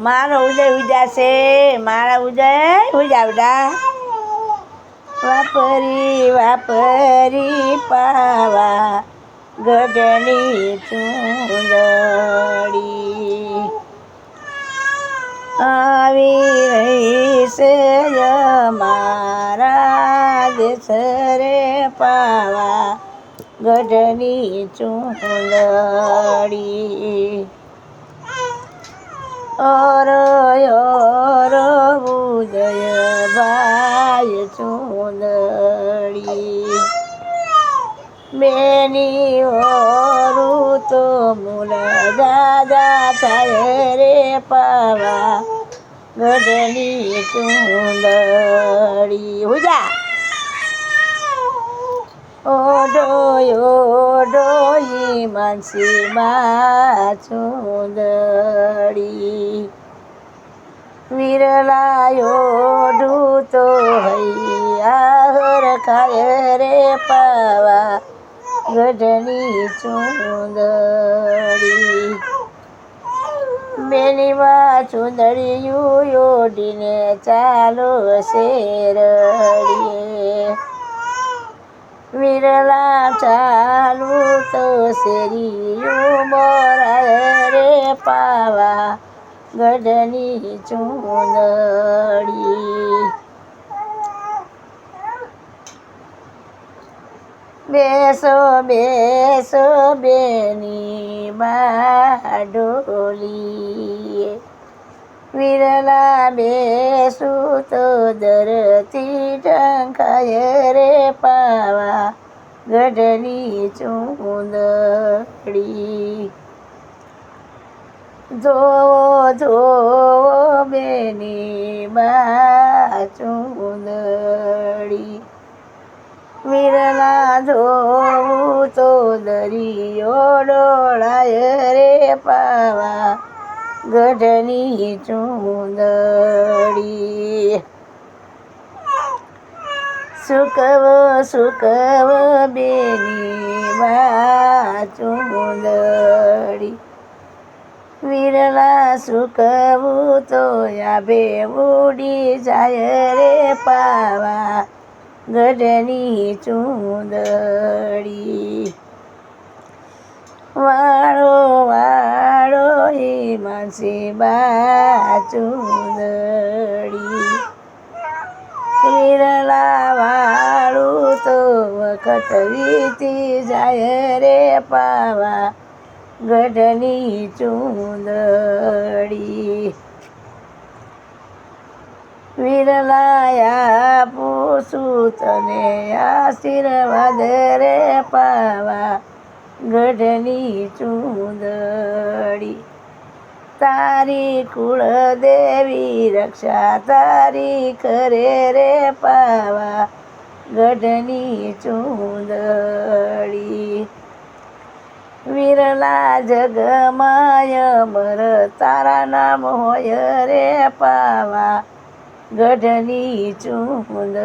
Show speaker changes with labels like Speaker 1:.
Speaker 1: મારો ઉદય ઉજાશે, મારા ઉદય ઉજાવડા. વાપરી વાપરી પાવા ગઢની ચૂંદડી આવી રહી છે મારા દેશ રે પાવા ગઢની ચૂંદડી. ઓરો ઓરો ઉદય ભાઈ ચૂંદડી બેની ઓરું તો મૂલ દાદા થાય રે પાવા ગઢની ચૂંદડી. હુજા ઓઢો ઓઢો ઈ માનસી માં ચૂંદડી વિરલા ઓઢું તો હૈયા ખાય રે પાવા ગઢની ચૂંદડી. બેનીમાં ચૂંદડિયું ઓઢીને ચાલો શેરડીએ વિરલા ચાલુ તો શેરીયું મોરાય રે પાવા ગઢની ચૂંદડી. બેસો બેસો બેની બાડોલી વિરલા બેસું તો દરથી ઢંકાય રે પાવા ગઢની ચૂંદડી. ધોવો ધોવો બેની બા ચૂંદડી વિરલા ધોવું તો દરિયો ડોળાય રે પાવા ગઢની ચૂંદડી. સુકવો સુકવો બેની બા ચૂંદડી વિરલા સુકવું તો આભે ઉડી જાય રે પાવા ગઢની ચૂંદડી. વાળો વાળો ઈ માનસી બા ચૂંદડી વિરલા વાળું તો વખત વીતી જાય રે પાવા ગઢની ચૂંદડી. વિરલાયા પૂછું તને આશીર્વાદ રે પાવા ગઢની ચૂંદડી. તારી કુળદેવી રક્ષા તારી કરે રે પાવા ગઢની ચૂંદડી. વિરલા જગમાય અમર તારા નામ હોય રે પાવા ગઢની ચૂંદડી.